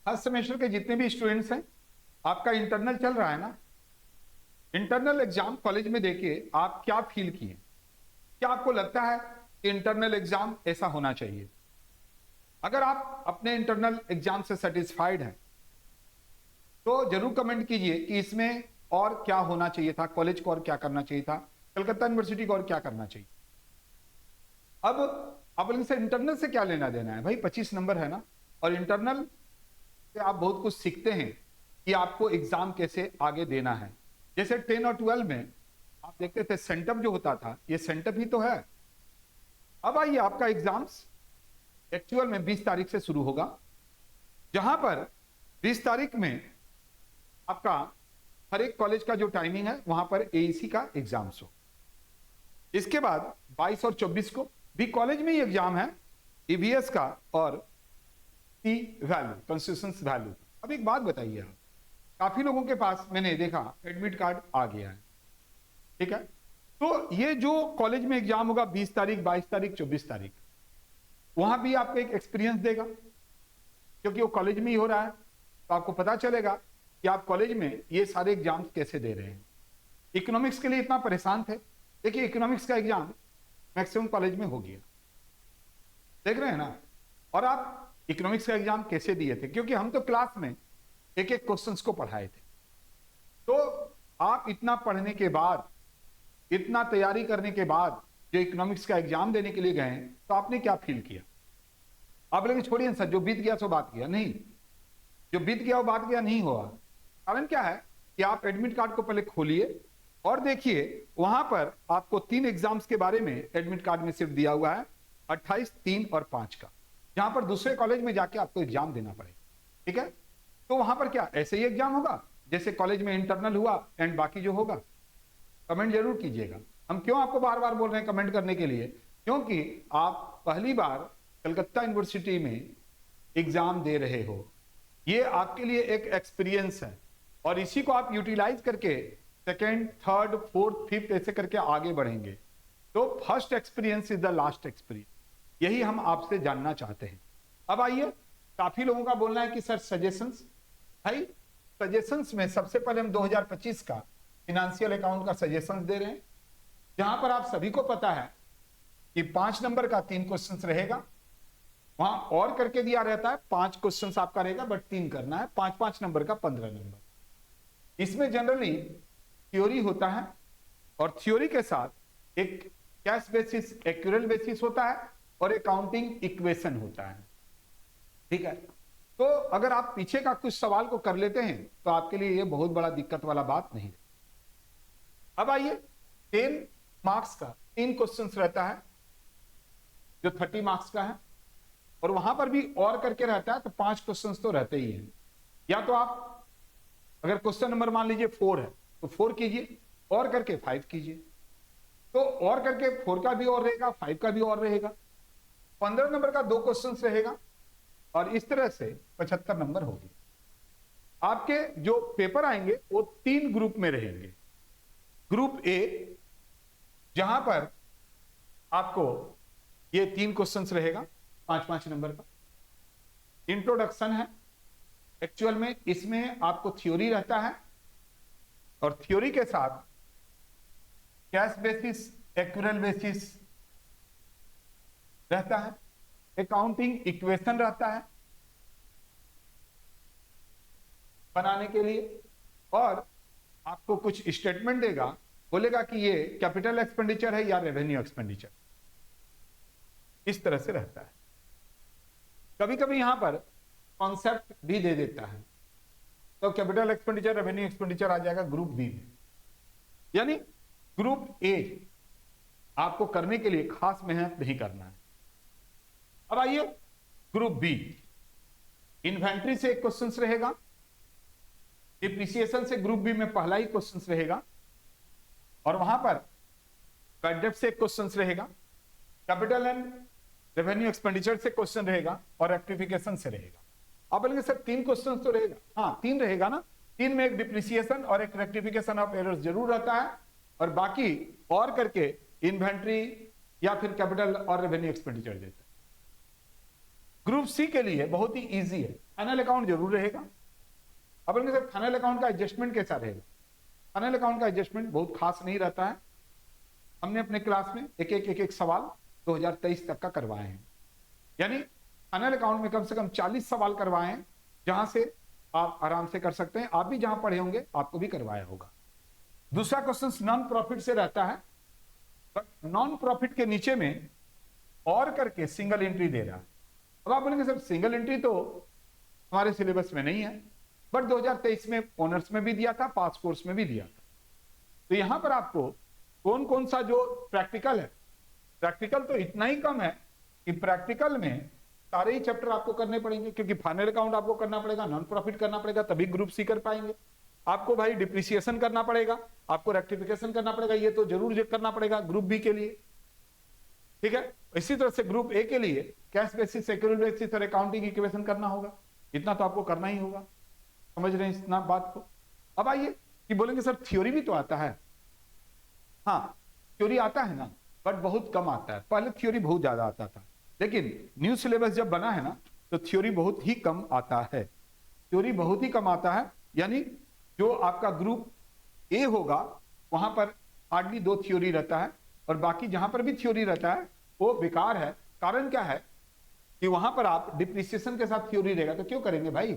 First semester के जितने भी स्टूडेंट्स हैं, आपका इंटरनल चल रहा है ना, इंटरनल एग्जाम कॉलेज में देके आप क्या फील किए? क्या आपको लगता है कि इंटरनल एग्जाम ऐसा होना चाहिए? अगर आप अपने इंटरनल एग्जाम से सेटिस्फाइड हैं तो जरूर कमेंट कीजिए कि इसमें और क्या होना चाहिए था, कॉलेज को और क्या करना चाहिए था, कलकत्ता यूनिवर्सिटी को और क्या करना चाहिए। अब आप लोगों से इंटरनल से क्या लेना देना है भाई, 25 नंबर है ना, और इंटरनल से आप बहुत कुछ सीखते हैं कि आपको एग्जाम कैसे आगे देना है। जैसे 10 और 12 में आप देखते थे सेंटअप जो होता था, ये सेंटअप ही तो है। अब आइए, आपका एग्जाम्स एक्चुअल में 20 तारीख से शुरू होगा, जहां पर 20 तारीख में आपका हर एक कॉलेज का जो टाइमिंग है वहां पर एईसी का एग्जाम्स हो। इसके बाद 22 और 24 को भी कॉलेज में ही एग्जाम है, ईवीएस का और टी वैल्यू, कंस्टिट्यूशंस वैल्यू। अब एक बात बताइए, आप काफी लोगों के पास मैंने देखा एडमिट कार्ड आ गया है, ठीक है, तो ये जो कॉलेज में एग्जाम होगा 20 तारीख, 22 तारीख, 24 तारीख, वहां भी आपको एक एक्सपीरियंस देगा, क्योंकि वो कॉलेज में ही हो रहा है, तो आपको पता चलेगा कि आप कॉलेज में ये सारे एग्जाम्स कैसे दे रहे हैं। इकोनॉमिक्स के लिए इतना परेशान थे, देखिए इकोनॉमिक्स का एग्जाम मैक्सिमम कॉलेज में हो गया, देख रहे हैं ना। और आप इकोनॉमिक्स का एग्जाम कैसे दिए थे, क्योंकि हम तो क्लास में एक एक क्वेश्चंस को पढ़ाए थे। तो आप इतना पढ़ने के बाद, इतना तैयारी करने के बाद जो इकोनॉमिक्स का एग्जाम देने के लिए गए, तो आपने क्या फील किया? आप लोग छोड़िए सर, जो बीत गया सो बात किया, नहीं, जो बीत गया वो बात गया नहीं हुआ। कारण क्या है कि आप एडमिट कार्ड को पहले खोलिए और देखिए, वहां पर आपको 3 एग्जाम्स के बारे में एडमिट कार्ड में सिर्फ दिया हुआ है, 28, 3 और 5 का, जहां पर दूसरे कॉलेज में जाके आपको एग्जाम देना पड़ेगा, ठीक है। तो वहां पर क्या ऐसे ही एग्जाम होगा जैसे कॉलेज में इंटरनल हुआ एंड बाकी जो होगा? कमेंट जरूर कीजिएगा। हम क्यों आपको बार बार बोल रहे हैं कमेंट करने के लिए? क्योंकि आप पहली बार कलकत्ता यूनिवर्सिटी में एग्जाम दे रहे हो, ये आपके लिए एक एक्सपीरियंस है, और इसी को आप यूटिलाइज करके सेकेंड, थर्ड, फोर्थ, फिफ्थ ऐसे करके आगे बढ़ेंगे। तो first experience is the last experience, यही हम आपसे जानना चाहते हैं। अब आइए, काफी लोगों का बोलना है कि सर सजेशंस, भाई सजेशंस में सबसे पहले हम 2025 का फिनेंशियल अकाउंट का सजेशंस दे रहे हैं, जहां पर आप सभी को पता है कि 5 नंबर का 3 क्वेश्चंस रहेगा, वहां और करके दिया रहता है 5 क्वेश्चंस आपका रहेगा, बट 3 करना है, 5-5 नंबर का 15 नंबर। इसमें जनरली थ्योरी होता है, और थ्योरी के साथ एक कैश बेसिस, एक्यूरेल बेसिस होता है, और अकाउंटिंग इक्वेशन होता है, ठीक है। तो अगर आप पीछे का कुछ सवाल को कर लेते हैं तो आपके लिए ये बहुत बड़ा दिक्कत वाला बात नहीं है। अब आइए, 10 मार्क्स का 3 क्वेश्चंस रहता है जो 30 मार्क्स का है, और वहां पर भी और करके रहता है, तो 5 क्वेश्चंस तो रहते ही हैं। या तो आप अगर क्वेश्चन नंबर मान लीजिए 4 है तो 4 कीजिए, और करके 5 कीजिए, तो और करके 4 का भी और रहेगा, 5 का भी और रहेगा, 15 नंबर का 2 क्वेश्चंस रहेगा, और इस तरह से 75 नंबर होगी। आपके जो पेपर आएंगे वो 3 ग्रुप में रहेंगे। ग्रुप ए, जहां पर आपको ये 3 क्वेश्चंस रहेगा 5-5 नंबर का, इंट्रोडक्शन है। एक्चुअल में इसमें आपको थ्योरी रहता है, और थ्योरी के साथ कैश बेसिस, एक्यूरेल बेसिस रहता है, अकाउंटिंग इक्वेशन रहता है बनाने के लिए, और आपको कुछ स्टेटमेंट देगा, बोलेगा कि ये कैपिटल एक्सपेंडिचर है या रेवेन्यू एक्सपेंडिचर, इस तरह से रहता है। कभी कभी यहां पर कॉन्सेप्ट भी दे देता है, तो कैपिटल एक्सपेंडिचर, रेवेन्यू एक्सपेंडिचर आ जाएगा ग्रुप बी में। यानी ग्रुप ए आपको करने के लिए खास मेहनत नहीं करना है। अब आइए ग्रुप बी, इन्वेंट्री से एक क्वेश्चन रहेगा, डिप्रिसिएशन से ग्रुप बी में पहला ही क्वेश्चन रहेगा, और वहां पर क्रेडिट से एक क्वेश्चन रहेगा, कैपिटल एंड रेवेन्यू एक्सपेंडिचर से क्वेश्चन रहेगा, और रेक्टिफिकेशन से रहेगा। अब बोलेंगे सर 3 क्वेश्चन तो रहेगा, हाँ 3 रहेगा ना, 3 में एक डिप्रिसिएशन और एक रेक्टिफिकेशन ऑफ एरर्स जरूर रहता है, और बाकी और करके इन्वेंट्री या फिर कैपिटल और रेवेन्यू एक्सपेंडिचर देता है। ग्रुप सी के लिए बहुत ही इजी है, फाइनल अकाउंट जरूर रहेगा। अब बोलेंगे सर फाइनल अकाउंट का एडजस्टमेंट कैसा रहेगा? फाइनल अकाउंट का एडजस्टमेंट बहुत खास नहीं रहता है। हमने अपने क्लास में एक एक सवाल 2023 तक का करवाए हैं, यानी फाइनल अकाउंट में कम से कम 40 सवाल करवाए हैं, जहां से आप आराम से कर सकते हैं। आप भी जहां पढ़े होंगे आपको भी करवाया होगा। दूसरा क्वेश्चन नॉन प्रॉफिट से रहता है, बट नॉन प्रॉफिट के नीचे में और करके सिंगल एंट्री दे रहा है। अब आप बोलेंगे सर सिंगल एंट्री तो हमारे सिलेबस में नहीं है, बट 2023 में ऑनर्स में भी दिया था, पास कोर्स में भी दिया था। तो यहां पर आपको कौन कौन सा जो प्रैक्टिकल है, प्रैक्टिकल तो इतना ही कम है कि प्रैक्टिकल में सारे ही चैप्टर आपको करने पड़ेंगे, क्योंकि फाइनल अकाउंट आपको करना पड़ेगा, नॉन प्रॉफिट करना पड़ेगा, तभी ग्रुप सी कर पाएंगे। आपको भाई डिप्रिसिएशन करना पड़ेगा, आपको रेक्टिफिकेशन करना पड़ेगा, ये तो जरूर करना पड़ेगा ग्रुप बी के लिए, ठीक है। इसी तरह से ग्रुप ए के लिए कैश बेसिस, सिक्योरिटी बेसिस और अकाउंटिंग इक्वेशन करना होगा। इतना तो आपको करना ही होगा, समझ रहे हैं इतना बात को। अब आइए कि बोलेंगे सर थ्योरी भी तो आता है। हाँ थ्योरी आता है ना, बट बहुत कम आता है। पहले थ्योरी बहुत ज्यादा आता था, लेकिन न्यू सिलेबस जब बना है ना, तो थ्योरी बहुत ही कम आता है। थ्योरी बहुत ही कम आता है, यानी जो आपका ग्रुप ए होगा वहां पर हार्डली 2 थ्योरी रहता है, और बाकी जहां पर भी थ्योरी रहता है वो बेकार है। कारण क्या है कि वहां पर आप डिप्रिसिएशन के साथ थ्योरी रहेगा तो क्यों करेंगे भाई,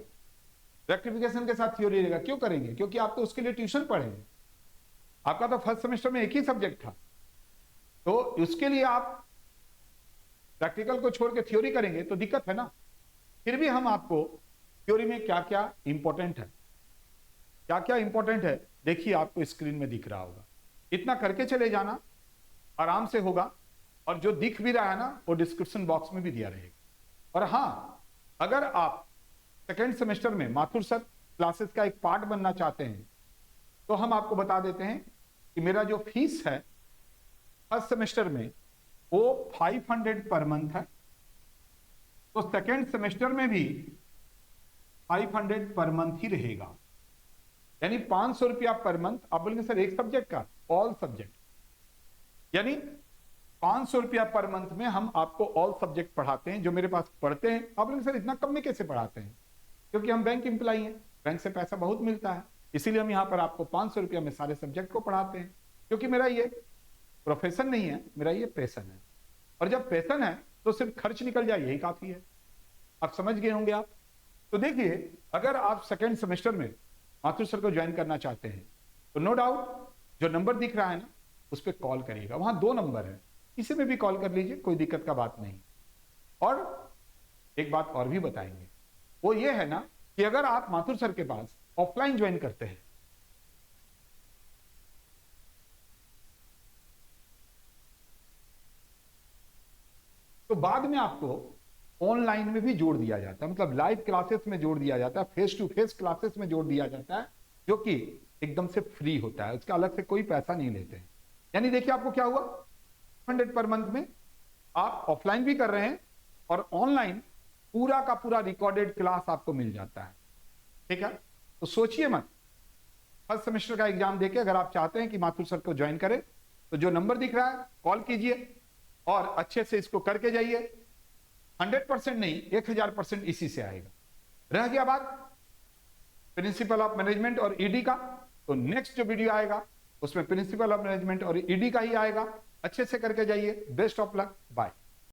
रेक्टिफिकेशन के साथ थ्योरी रहेगा क्यों करेंगे, क्योंकि आप तो उसके लिए ट्यूशन पढ़ेंगे। आपका तो फर्स्ट सेमेस्टर में एक ही सब्जेक्ट था, तो उसके लिए आप प्रैक्टिकल को छोड़ के थ्योरी करेंगे तो दिक्कत है ना। फिर भी हम आपको थ्योरी में क्या क्या इंपॉर्टेंट है, क्या क्या इंपॉर्टेंट है, देखिए आपको स्क्रीन में दिख रहा होगा। इतना करके चले जाना, आराम से होगा। और जो दिख भी रहा है ना वो डिस्क्रिप्शन बॉक्स में भी दिया रहेगा। और हाँ, अगर आप सेकेंड सेमेस्टर में माथुर सर क्लासेस का एक पार्ट बनना चाहते हैं, तो हम आपको बता देते हैं कि मेरा जो फीस है फर्स्ट सेमेस्टर में वो 500 पर मंथ है, तो सेकेंड सेमेस्टर में भी 500 पर मंथ ही रहेगा, यानी 500 रुपया पर मंथ। आप बोलेंगे सर एक सब्जेक्ट का? ऑल सब्जेक्ट, यानी 500 रुपया पर मंथ में हम आपको ऑल सब्जेक्ट पढ़ाते हैं जो मेरे पास पढ़ते हैं। आप बोलेंगे सर इतना कम में कैसे पढ़ाते हैं? क्योंकि हम बैंक एम्प्लॉई हैं, बैंक से पैसा बहुत मिलता है, इसीलिए हम यहाँ पर आपको 500 रुपया में सारे सब्जेक्ट को पढ़ाते हैं। क्योंकि मेरा ये प्रोफेशन नहीं है, मेरा ये पैशन है, और जब पैशन है तो सिर्फ खर्च निकल जाए यही काफी है। आप समझ गए होंगे आप। तो देखिए, अगर आप सेकेंड सेमेस्टर में माथुर सर को ज्वाइन करना चाहते हैं तो नो डाउट जो नंबर दिख रहा है ना उस पर कॉल करिएगा। वहां 2 नंबर है, किसी में भी कॉल कर लीजिए, कोई दिक्कत का बात नहीं। और एक बात और भी बताएंगे, वो ये है ना कि अगर आप माथुर सर के पास ऑफलाइन ज्वाइन करते हैं तो बाद में आपको ऑनलाइन में भी जोड़ दिया जाता है, मतलब लाइव क्लासेस में जोड़ दिया जाता है, फेस टू फेस क्लासेस में जोड़ दिया जाता है, जो कि एकदम से फ्री होता है, उसका अलग से कोई पैसा नहीं लेते हैं। यानी देखिए आपको क्या हुआ, 100 पर मंथ में आप ऑफलाइन भी कर रहे हैं और ऑनलाइन पूरा का पूरा रिकॉर्डेड क्लास आपको मिल जाता है, ठीक है। तो सोचिए मत, फर्स्ट सेमेस्टर का एग्जाम देके अगर आप चाहते हैं कि माथुर सर को ज्वाइन करें तो जो नंबर दिख रहा है कॉल कीजिए और अच्छे से इसको करके जाइए। 100% नहीं, 1000% इसी से आएगा। रह गया बात प्रिंसिपल ऑफ मैनेजमेंट और ईडी का, तो नेक्स्ट जो वीडियो आएगा उसमें प्रिंसिपल ऑफ मैनेजमेंट और ईडी का ही आएगा। अच्छे से करके जाइए। Best of luck, bye.